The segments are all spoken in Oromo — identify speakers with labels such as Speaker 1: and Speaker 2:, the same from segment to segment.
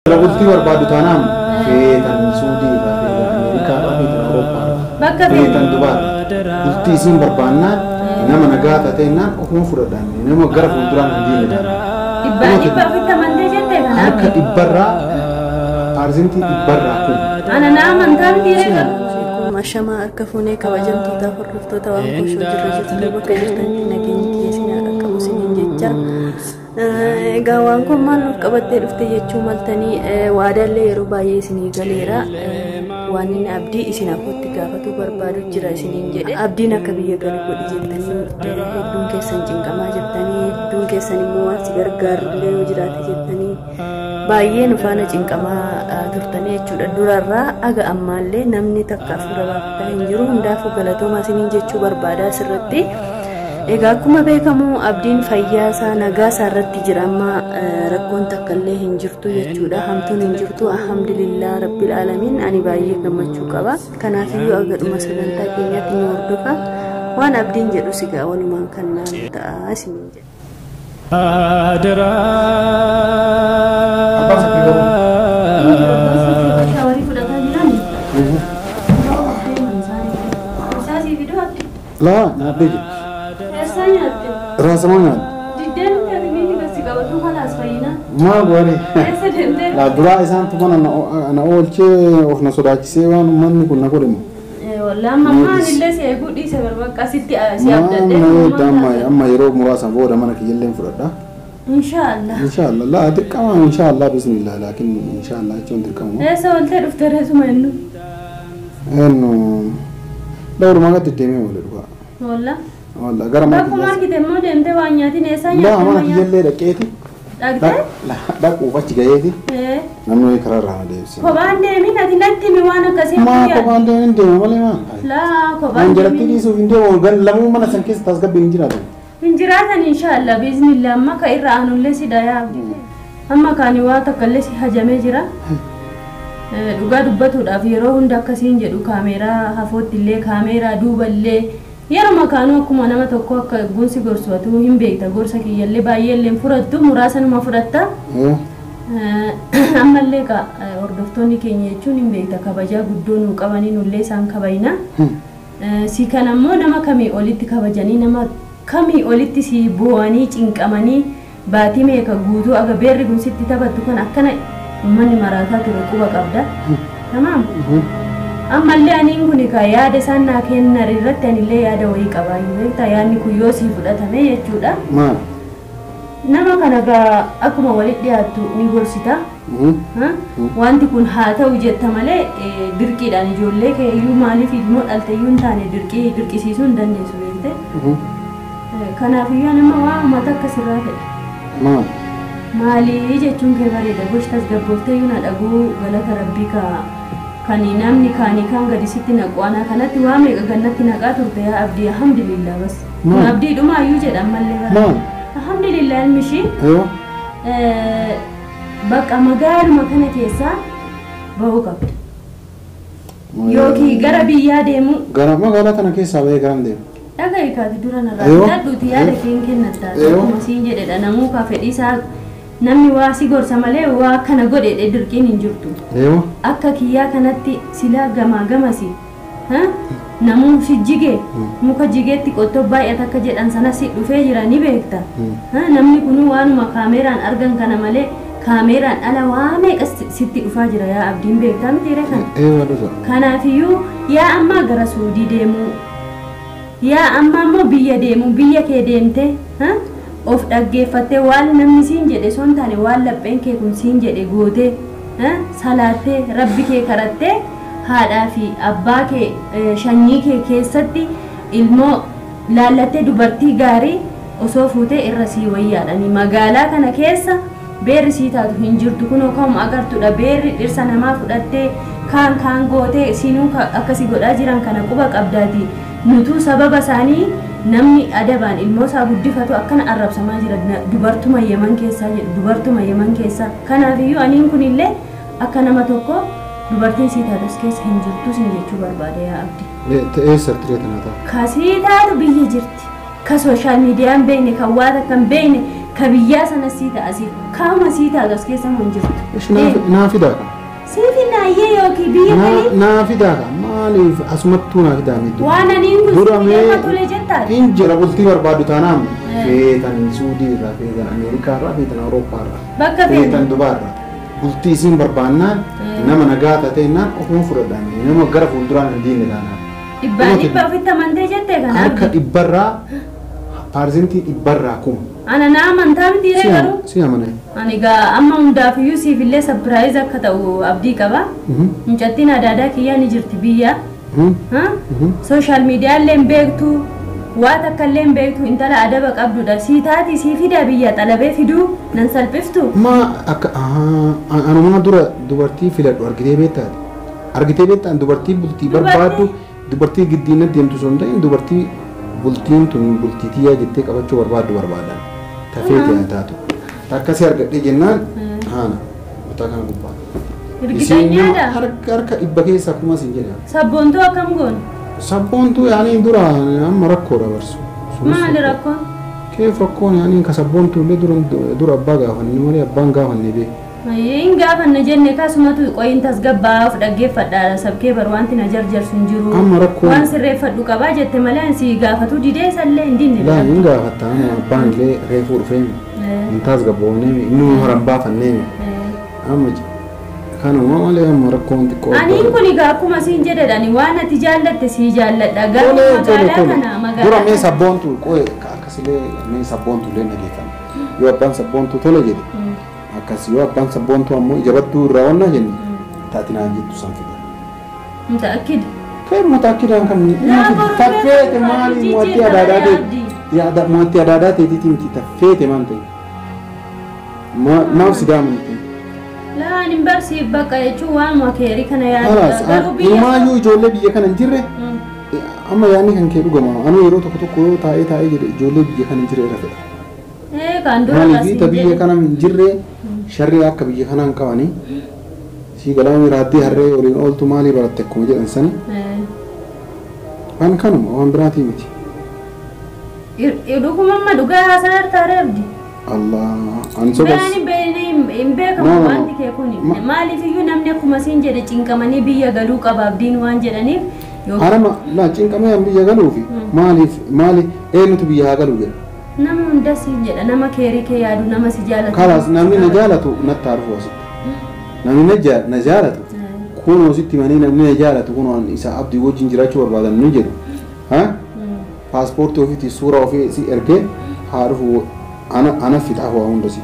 Speaker 1: Lagutti barbaadu taanaan feetan Suudii irraa feetan Ameerikaa irraa feetan Awurooppaa irraa feetan Dubaay bultii isiin barbaannaan nama nagaa taateenaan ofuma fudhadhaan nama gara fuulduraan hin deemne
Speaker 2: dhibba fitamantee jettee kana
Speaker 1: harka dhibbarraa paarsentii dhibbarraa kun
Speaker 2: ana nama amantaan dhiiree
Speaker 3: Mashama harka fuunee kabajamtoota hordoftoota waan kuushoo jirra jirtu bakka jirtanitti nageenyi keessinaa akka musiniin jecha egaa waan kun maal nuuf qabattee dhufte jechuu maltanii waadaallee yeroo baay'ee isinii galeera waan inni abdii isin afootti gaafatu barbaadu jira isiniin jedhe abdiin akka biyya gala godhi jettanii hedduun keessan cinqamaa jettanii hedduun keessan immoo waan si gargaarullee yoo jiraate jettanii baay'ee nu faana cinqamaa turtanii jechuudha durarraa aga ammaallee namni takka afura baafataa hin jiru hundaafuu galatoomaa isiniin jechuu barbaadaa asirratti egaa akkuma beekamu abdiin fayyaasaa nagaasaa irratti jira amma rakkoon takkallee hin jirtu jechuudha hamtuun hin jirtu alhamdulillah rabbil alamin ani baay'ee gammachuu qaba kanaafiyyuu aga dhuma sagantaa keenyaatti nu hordofa waan abdiin jedhu sigaa walumaan kan naannoo ta'a isiniin jedhe
Speaker 4: Adara
Speaker 1: La, nabi.
Speaker 2: Rasanya
Speaker 1: Rasanya.
Speaker 2: Didden kan ini basi kau tu kan asfaina.
Speaker 1: Ma gori.
Speaker 2: Accidente.
Speaker 1: La dura isan tu mana ana olche of na sodachi sewan man kun na kodem.
Speaker 2: Wallah mamma nille se gudi se berbaka sitti si abdade.
Speaker 1: Damma amma yero murasa boda mana kiyellen fudada.
Speaker 2: Inshallah.
Speaker 1: Inshallah la adikama inshallah bismillah lakin inshallah chon dirkamu.
Speaker 2: Esa walte duftere sumaynu.
Speaker 1: Enno dawr maga tideme wala duwa.
Speaker 2: Wallah.
Speaker 1: Wallah garama.
Speaker 2: Ba kumar ki demmo demte wanyati ne esa
Speaker 1: La mana kiyelle da keti.
Speaker 2: Dagde?
Speaker 1: La da ko fachi gayeti. Namno ikrara na deesi.
Speaker 2: Ko bande min ati natti mi wana kasi
Speaker 1: Ma ko bande inde wala ma.
Speaker 2: La ko bande.
Speaker 1: Anjalati di su inde o gan lamu mana sankis tasga binjira do.
Speaker 2: Injiratan inshallah biiznillah amma ka irra anulle si daya amma kaani waa takkalle si hajame jira dhugaa dubbatuudhaaf yeroo hunda akkasiin jedhu kaameeraa hafoottillee kaameeraa duuballee yeroo makaanuu akkuma nama tokko akka gonsi gorsootu hin beekta gorsa kiyyallee baay'eellee furattu muraasanuma fudhatta ammallee ka hordoftoonni keenya jechuun hin beekta kabajaa guddoo nuu qabanii nullee isaan kabajna si kan ammoo nama kamii olitti kabajanii nama kamii olitti si bu'anii cinqamanii baatii meeqa guutuu aga beerri kun sitti taphattu kan akkana ummanni maraataa ture quba qabda tamaam ammallee aniin kun ka yaada isaan naa kennan irratti anillee yaada wayii qabaayyuu beektaa yaadni kun yoo sii fudhatame jechuudha nama kana gaa akkuma walitti dhiyaattu ni gorsita wanti kun haa ta'u jetta malee dirqiidhaan ijoollee kee iyyuu maaliif immoo dhalteeyyuu hin taane dirqisiisuu hin dandeessu beekte kanaafiyyaa nama waa uummata akkasirraa fedha maalii jechuun kee bareeda gosh tasgabbooftee yuuna dhaguu galata rabbii kan namni kaanii kan gadi sitti naqwaanaa kanatti waa meeqa gannatti naqaa turte yaa abdii alhamdulillah bas kun abdii dhumaayyuu jedhan mallee alhamdulillah ilmishii bakka magaaluma kana keessaa bahuu qabda yookiin gara biyyaa deemu
Speaker 1: gara magaalaa kana keessaa bahee garam deemu
Speaker 2: dhagaa ikaati dura narraa dadduuti yaada keen kennataa akkuma siin jedhedha namuu ka fedhiisaa namni waa si gorsa malee waa kana godhedhe dirqiin hin jirtu akka kiyyaa kanatti silaa gamaa gamasi namuu si jigee muka jigeetti qottoo baay'ata akka jedhan sana si dhufee jira ni beekta namni kunuu waanuma kaameeraan argan kana malee kaameeraan ala waa meeqa sitti dhufaa jira yaa abdiin beektaa mitiire kana kanaafiyyuu yaa ammaa gara Suudii deemuu yaa amma ammoo biyya deemu biyya kee deemte of dhaggeeffattee waan namni siin jedhe son taane waan lapheen kee kun siin jedhe goote salaattee rabbi kee karattee haadhaa fi abbaa kee shanyii kee keessatti ilmoo laallattee dubartii gaarii osoo fuutee irra sii wayyaadhani magaalaa kana keessa beerri sii taatu hin jirtu kunoo kamuma agartudha beerri dhirsa namaa fudhattee kaan gootee siinuu akkasii godhaa jiran kana quba qabdaati nutu sababa isaanii namni adabaan ilmoo isaa guddifatu akkana arrabsamaa jira dubartuma Yemen keessaa jedhu dubartuma Yemen keessaa kanaafiyyuu aniin kunillee akka nama tokko dubartiin sii taatus keessa hin jirtu sin jechuu barbaada yaa abdii
Speaker 1: ta'ee sartiree tanaa ta'a
Speaker 2: kasii taatu biyya jirti ka sooshaal miidiyaan beekne kan waan akka hin beekne kabiyyaa sana sii ta'a si kaama sii ta'a as keessa mun jirtu.
Speaker 1: Naa fidaa kan.
Speaker 2: Siifi naayyee yookiin biyya kanii.
Speaker 1: Naa fidaa kan maaliif asumattuu naa fidaa miidhu.
Speaker 2: Waan ani hin guutuu tole jettaa.
Speaker 1: Hin jira bultii barbaadu taanaan feetan Suudii irraa feetan Ameerikaa irraa feetan Awurooppaa irraa.
Speaker 2: Bakka
Speaker 1: feetan Dubaa irraa. Bultii isiin barbaannaan nama nagaa taateenaan ofuma fudhadhaan nama gara fuulduraan hin diinne taanaan.
Speaker 2: Dhibba ofitti amantee jettee kanaaf.
Speaker 1: Harka dhibbarraa paarsentii dhibbarraa kuma.
Speaker 2: Ana na amantaa miti garuu.
Speaker 1: Si amane.
Speaker 2: Ani gaa amma hundaafiyyuu siifillee sabpiraayiz akka ta'u abdii qaba. Mucattiin adaadaa kiyyaa ni jirti biyya. Sooshaal miidiyaallee hin beektu. Waan akka illee hin beektu intala adaba qabdudha. Sii taati sii fida biyya xalabee fiduu nan salphiftu.
Speaker 1: Ma akka anuma dura dubartii filadhu argitee beektaati. Argitee beektaan dubartii bultii barbaaddu dubartii giddiina deemtu sun ta'in dubartii bultiin tun bultii tiyyaa jettee qabachuu barbaaddu barbaadan. Tafeeti haa taatu. Akkasii argadhee jennaan haana kutaa kana gubbaa.
Speaker 2: Hirgiteenyaadha.
Speaker 1: Harka dhibba keessa akkuma isin jedha.
Speaker 2: Sabboontuu akkam goon?
Speaker 1: Sabboontuu yaanii dura amma rakkoo dabarsu.
Speaker 2: Maali rakkoon?
Speaker 1: Keef rakkoon yaanii ka sabboontuu illee dura abbaa gaafanne malee abbaan gaafanne beeku.
Speaker 2: Hin gaafanne jenne kasumatu qoyin tasgabbaaf dhaggeeffadha sabkee bar wanti na jarjarsu hin jiru.
Speaker 1: Amma rakkoo.
Speaker 2: Waan sirreeffadhu qabaa jette malee ansi gaafatu didee sallee hin dinne.
Speaker 1: Laa hin gaafatta abbaan illee reefuu dhufee hin tasgabboonee inni horan baafannee amma kanuma malee amma rakkoon xiqqoo.
Speaker 2: Ani kun egaa akkuma siin jedhedhani waan ati jaallatte sii jaalladha garuu magaalaa kana magaalaa.
Speaker 1: Dura mee sabboontuu qo'e akkasilee mee sabboontuu illee nageeffame yoo abbaan sabboontuu tole jedhe. Akkasii yoo abbaan sabboontuu ammoo ijabattuu irraa wannaa jenne taatinaan jettu san fida.
Speaker 2: Mutaakkid.
Speaker 1: Kee mutaakkidaan kan taffeete maali mootii adaadaa ta'e yaada mootii adaadaa ta'eetii miti taffeete maal ta'e maaf sidaa miti.
Speaker 2: Laan hin barsiif bakka jechuun waan wakeerii kana yaadudha.
Speaker 1: Ilmaayyuu ijoollee biyya kana hin jirre amma yaadni kan kee dhugama anuu yeroo tokko tokko yoo taa'ee jedhe ijoollee biyya kana hin jirre irra fedha. Maaliif biyya kana hin jirre sharri akka biyya kanaan qabanii si galaana raaddii harree waliin ooltu maalii baratte akkuma jedhan sani waan kanuma waan biraatii miti.
Speaker 2: Dhuguma amma dhugaa haasaa hartaaree abdi.
Speaker 1: Allah an sobas.
Speaker 2: Hin beekamu wanti kee kuni maaliif iyyuu namni akkuma siin jedhe cinqamanii biyya galuu qaba abdiin waan jedhaniif.
Speaker 1: Anama laa cinqamee biyya galuufi maali eenyutu biyya haa galuu jedha.
Speaker 2: Nama hunda siin jedha nama keerii kee yaadu nama si jaalatu.
Speaker 1: Kalaas namni na jaalatu natti arfu asitti. Namni na jaalatu kun asitti manii namni na jaalatu kun isa abdii wajjin jiraachuu barbaadan ni jedhu. Paaspoortii ofiitii suuraa ofii si ergee haa dhufu ana fixaaf waa hunda si.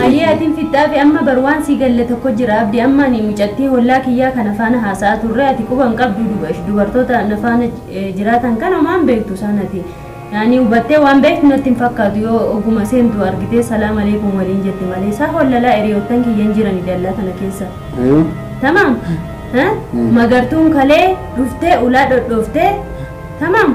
Speaker 2: Ayyee atiin fixaa fi amma barwaan si galle tokko jira abdii amma ani mucattii hollaa kiyyaa kana faana haasa'aa turre ati quban qabdu dubartoota na faana jiraatan kana maan beektu sanati. Yani ubattee waan beektu natti hin fakkaatu yoo oguma seentu argitee salaam aleekum waliin jette malee isaa hollalaa hiriyoottan kiyyan jirani dallaa kana keessa. Tamam. Magartuun kalee dhuftee ulaa dhodhooftee tamam.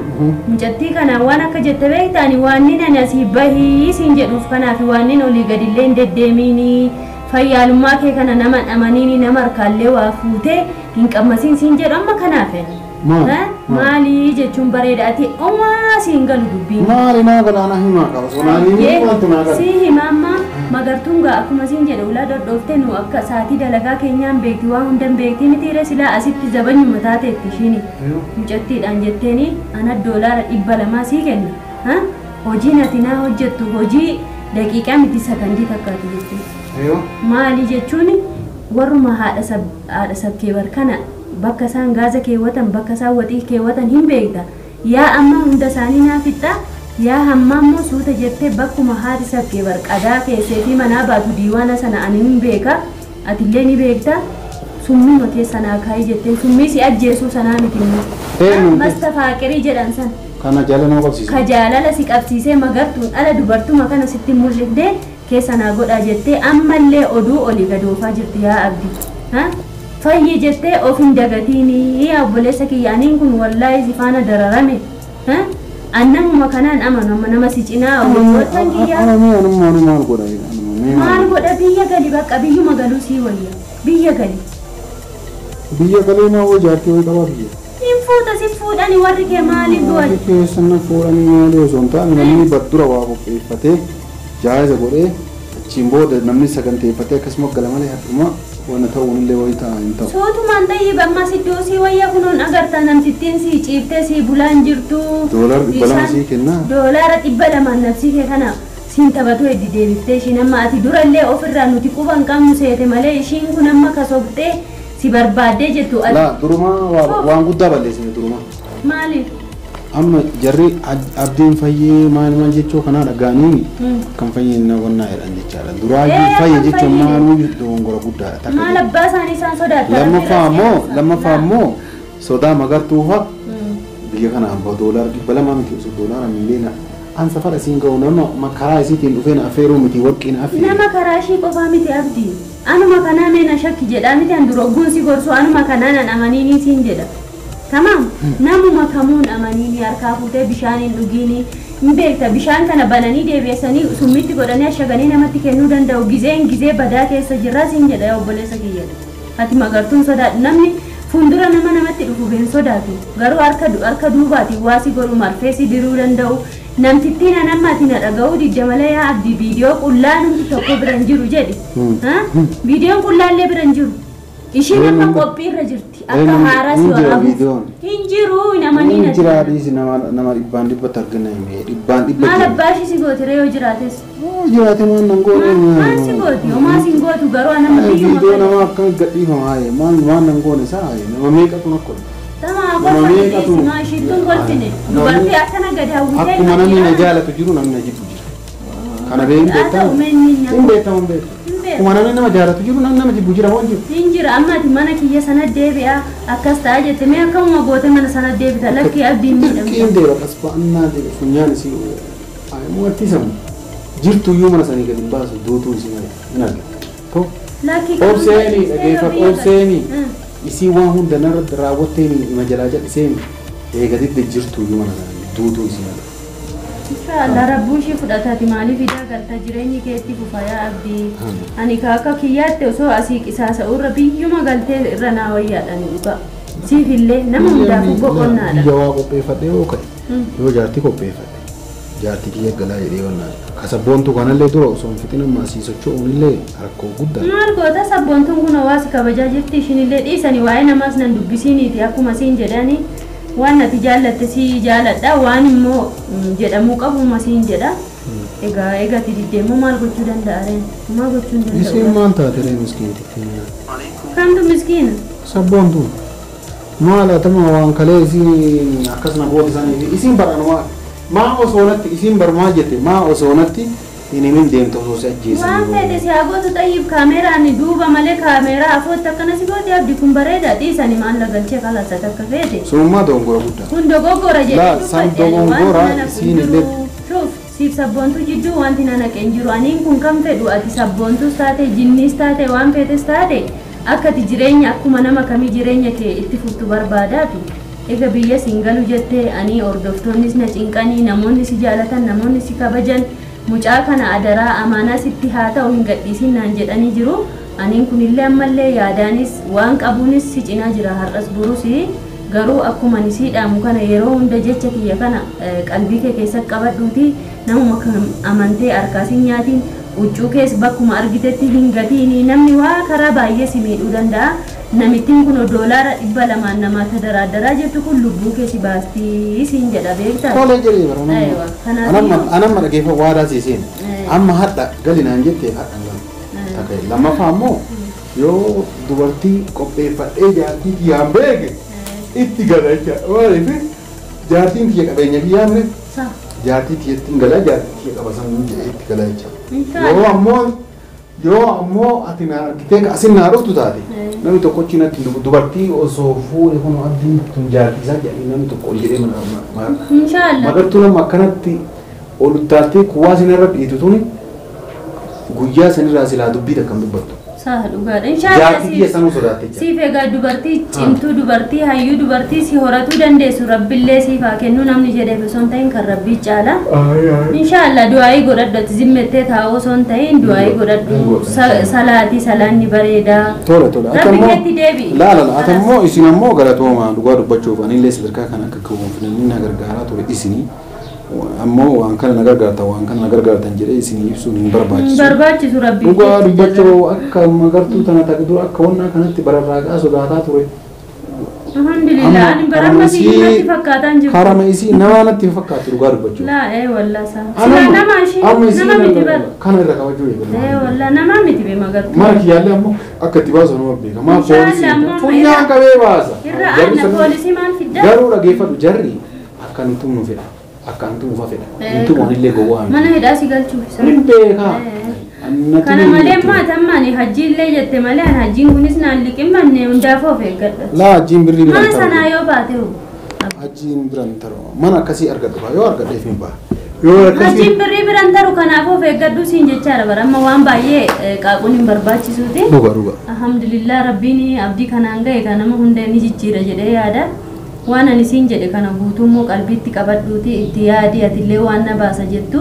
Speaker 2: Mucattii kana waan akka jette beektaani waan ani asii bahii siin jedhuuf kanaaf waan olii gadillee hin deddeemiini fayyaalummaa kee kana nama dhamaniini nama harkaallee waa fuutee hin qammasiin siin jedhu amma kanaaf. Maali jechuun bareeda ati omaa siin galu dubbiin.
Speaker 1: Maali naa galaana himaa qaba sonaanii wanti naa gala.
Speaker 2: Si himaamma magartuun gaa akkuma siin jedhe ulaa dhodhooftee nu akka saatii dalagaa keenyaan beekti waan hundan beekti mitiire silaa asitti zabanyu mataa teetti ishiini. Mucattiidhaan jetteeni ana doolaara 200 sii kenna. Hojiin ati naa hojjettu hojii daqiiqaa miti sakandii takkaatu jechuudha. Maali jechuun warruma haadha sabkee barkana. Bakka isaan gaaza keewwatan bakka isaan waxii keewwatan hin beekta yaa amma hunda isaanii naafixxa yaa hamma ammoo suuta jettee bakkuma haati sabkee barqadaa keessee fi manaa baatu diiwaana sana ani hin beeka atillee ni beekta summii makee sanaa kaayii jettee summii si ajjeesuu sanaa miti mastafaaqirii jedhan san
Speaker 1: kana jaalala qabsiise
Speaker 2: ka jaalala si qabsiisee magartuun ala dubartuma kana sitti mul'ifdee keessa naa godhaa jettee ammallee oduu olii gadoofaa jirti yaa abdii. Fayyi jettee of hin dagatiini obboleessa kiyyaaniin kun wallaahi si faana dararame annamuma kanaan amanu nama si cinaa obboleessan kiyyaa maal godha biyya gali bakka biyyuma galuu sii wayya biyya galee
Speaker 1: maa wajaartee way qabaa biyya
Speaker 2: fuuta si fuudhani warri kee maaliif du'an
Speaker 1: keessan fuudhani maali osoo hin taane namni baddura waa qopheeffatee jaaza godhee achiin booda namni saganteeffatee akkasuma galamalee hadduma waan ta'uun illee wayii ta'a hin ta'u.
Speaker 2: Suutumaan ta'ii bamma siddoo si wayyaa kunuun agartaa namtittiin si ciiftee si bulaan jirtu.
Speaker 1: Doolaara 200 sii kennaa.
Speaker 2: Doolaara 200 nafsii kee kana siin taphatu heddi deebiftee ishiin amma ati durallee ofirraa nuti quban qabnu seete malee ishiin kun amma kasobxee si barbaaddee jettu.
Speaker 1: Laa durumaa waan guddaa balleessine durumaa.
Speaker 2: Maaliif?
Speaker 1: Amma jarri abdiin fayyee maal jechuu kanaa dhagaanii kan fayyina wannaa jedhan jechaadha. Duraayyuu fayye jechuun maaluu dogongora guddaadha.
Speaker 2: Maal abbaa isaanii isaan sodaata.
Speaker 1: Lammaffaa immoo sodaa magartuufa biyya kana hamba doolaara 200 miti osoo doolaara miliyoona an safara siin ga'u nama karaa isiitiin dhufeen affeeruu miti warqiin affeeruu. Nama
Speaker 2: karaa ishii qofaa miti abdii. Anuma kanaa meena shakki jedhaa miti an dura ogguun si gorsu anuma kanaan an amaniinii siin jedha. Tamam, namuma kamuun amaniini harkaa fuutee bishaaniin dhugiini hin beekta bishaan kana bananii deebi'essanii summitti godhanii ashaganii namatti kennuu danda'u gizee badaa keessa jirra siin jedha obboleessa kiyyadha. Ati magartuun sodaadhu namni fuuldura namatti dhufu hin sodaatu garuu harka duubaati waasi godhu marfeesi diruu danda'u namtittiin anammaati na dhaga'uu didda malee yaa abdii viidiyoo qullaa namti tokko biran jiru jedhi. Viidiyoon qullaallee biran jiru. Ishiin amma qophiirra jirti akka haaraa si waraabuu hin jiru namanii na
Speaker 1: jiraadhiis nama dhibbaan dhibbatti argina himee dhibbaan dhibbatti
Speaker 2: maal abbaa ishii si gootire yoo jiraates
Speaker 1: jiraate maan nan goone
Speaker 2: maal si gooti homaa si gootu garuu nama biyyuma
Speaker 1: viidiyoo nama akka gadhiifama haaye maan nan goone isaa haaye nama meeqatu nakkola
Speaker 2: nama meeqatu ma ishiittuun golfine dubartii akkana gadi hawwitee
Speaker 1: akkuma namni na jaalatu jiru namni na jibbu jira kana bee hin beektamu kuma nama jaalatu jiru nama jibbu jira waan jiru.
Speaker 2: Hinjira amma ati mana kiyya sana deebi'a akkas ta'a jette mee akkuma goote mana sana deebita lakkii abdiin miidhamte.
Speaker 1: Qiin deeba qasba'annaa deeba funyaan isii moo'atti samu jirtu iyyuu mana sanii gadi baasu duutuu isii hin argatu. Obseeni dhageeffatu obseeni isii waan hunda narratti raawwatteeni ima jalaa jal'iseeni eegatitti jirtu iyyuu mana sanii duutuu isii hin argatu.
Speaker 2: Inshallah rabbuushi fudhatati maaliif idaa galta jireenyi keetti fufayaa abdii ani kaaka kiyyaatti osoo asii qisaasa'urra biyyuma galtee irra naa wayyaadhani dhuga siif illee nama hundaafuu boqonnaadha.
Speaker 1: Biyya waa qopheeffadhe yoo ka'e yoo jaartii qopheeffadhe jaartii kiyya galaa jedhee wannaan ka sabboontu kanallee dura osoo hin fixin amma asii socho'uun illee rakkoo guddaa.
Speaker 2: Maal goota sabboontuun kun hawaasi kabajaa jirti ishiin illee dhiisanii waa'ee namaas nan dubbisiiniiti akkuma siin jedhanii. Waan ati jaallatte si jaalladha waan immoo jedhamuu qabu masiin jedha egaa ati diddeemmoo maal gochuu danda'a reen maal gochuu hin danda'u
Speaker 1: isiin maal taate reen miskiinti
Speaker 2: kamtu miskiina
Speaker 1: sabboontu maal atama waan kalee isiin akkasuma goota isaanii isiin baranuma maa osoonatti isiin barmaa jette maa osoonatti Ini deemtu osoo si ajjeesanii.
Speaker 2: Waan fedhe si haguutu xayyiif kaameraan duuba malee kaameraa afootti akkana si gooti abdi kun bareeda dhiisanii maal lagalchee kalasat akka fedhe.
Speaker 1: Summaa dogongora guddaa.
Speaker 2: Kun dogoggora jedhee
Speaker 1: san dogongora siin illee.
Speaker 2: Shuuf siif sabboontu jidduu wanti nanaqeen jiru aniin kun kan fedhu ati sabboontus taate jinnis taate waan feetes taate akkati jireenya akkuma nama kamii jireenya kee itti fuftu barbaadaatu. Ega biyya singalu jettee ani hordoftoonnis na cinqanii namoonni si jaalatan namoonni si kabajan. Mucaa kana adaraa amaanaa sitti haa ta'u hin gadhiisin naan jedhanii jiru aniin kunillee ammallee yaadaanis waan qabuunis si cinaa jira har'as burus garuu akkuma nisiidhaamu kana yeroo hunda jecha kiyya kana qalbii kee keessatti qabadhuuti namuma kan amantee harkaasin nyaatiin huccuu kees bakkuma argitetti hin gatiin namni waa karaa baay'ee si miidhuu danda'a namittiin kun doolaara 200 namaata daraadaraa jettu kun lubbuu kee si baastii siin jedha beektaa.
Speaker 1: Tole jedhee bara anamma dhageeffa waadaa siiseen amma hadha galinaan jettee hadhan galu takka lammaffaa ammoo yoo dubartii qopheeffadhee jaartii kiyyaan beeke itti gala jecha maaliif jaartiin kiyya qabeenya kiyyaa mire jaartii kiyyattiin gala jaartii kiyya qabasan jedhee itti gala jecha yoo ammoo ati na argitee asin naa dhuftu taate namni tokkochi natti dubartii osoo fuudhe kun abdiin tun jaartisaa jedhanii namni tokko ol jedhee
Speaker 2: Inshallah.
Speaker 1: Magartuu nama akkanatti ol taatee kuwaa sinirra dhiitu tuni guyyaa sanirraa silaa dubbii akkam dubbattu.
Speaker 2: Saa dhugaadha. Inshallah.
Speaker 1: Jaartii kiyya sanuu sodaatte jecha.
Speaker 2: Siif egaa dubartii cimtuu dubartii hayyuu dubartii si horatuu dandeessu rabbillee siif haa kennu namni jedheef osoo hin ta'in kan rabbii caala. Inshallah du'aayii godhadhu zimmettee taa'uu osoo hin ta'in du'aayii godhadhu salaatii salaanni bareedaa.
Speaker 1: Tola.
Speaker 2: Rabbi keetti deebi'i.
Speaker 1: Laala atammoo isin ammoo galatooma dhugaa dubbachuuf anillee sadarkaa kan akka qabuuf namni na gargaaraa ture isinii ammoo waan kana nagargaartan jedhee isin ibsuun hin barbaachisu.
Speaker 2: Barbaachisu rabbi.
Speaker 1: Dhugaa dubbachuu akka magartuu tana taqduu akka wannaa kanatti bararraaqaa sodaataa ture.
Speaker 2: Alhamdulillah ani baramma si'inatti fakkaataan jiru.
Speaker 1: Harama isii nama natti fakkaatu dhugaa dubbachuu.
Speaker 2: Laa wallaasaa. Sila nama ishee nama miti bara.
Speaker 1: Kana irra qabachuu eegalu.
Speaker 2: Wallaa nama miti bee magartuu.
Speaker 1: Mara kiyyaallee ammoo akka itti baasu nama beeka. Maa poolisii funyaan qabee baasa.
Speaker 2: Irra aanna poolisii maal fiddaa?
Speaker 1: Garuu dhageeffadhu jarri akka nuti nu fedha. Akka nuti ufa fedha. Nuti wanillee gowwaa.
Speaker 2: Mana hidhaa si galchuuf.
Speaker 1: Hin beekaa.
Speaker 2: Kana malee maatammaani hajjiillee jette malee hajjiin kunis naan liqimmanne hundaaf of eeggadha.
Speaker 1: Laa hajjiin birrii biran
Speaker 2: mana sanaa yoo baate hoo.
Speaker 1: Hajjiin biran taru mana akkasii argadhu yoo argadheef hin baa.
Speaker 2: Hajjiin birrii biran taru kanaaf of eeggadhu siin jechaadha bara amma waan baay'ee qaaquun hin barbaachisuuti.
Speaker 1: Dhuga.
Speaker 2: Alhamdulillah rabbiin abdii kanaan ga'e kan nama hunda ni jijjiira jedhee yaada. Waan ani siin jedhe kana guutummoo qalbiitti qabadhuuti itti yaadi atillee waan na baasa jettu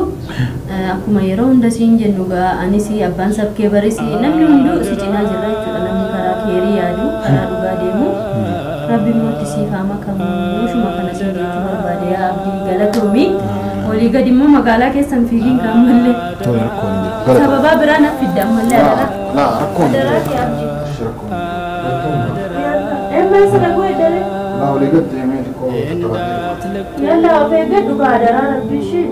Speaker 2: akkuma yeroo hunda siin jennu gaa anis abbaan sabkee barisi namni hunduu si cinaa jira jechuudha namni karaa keerii yaadu karaa dhugaa deemu rabbi mootti siif haa makamu shuma kana siin jechuu barbaade yaa abdii galatoomi olii gadi immoo magaalaa keessan fiigiin kan mallee sababaa biraa naaf fidda ammallee adaraati abdii. Emma isa dhaguu eddare.
Speaker 1: Olii gadi deemee xiqqoo.
Speaker 2: Yalla of eeggadhu gaa adaraa rabbi ishee.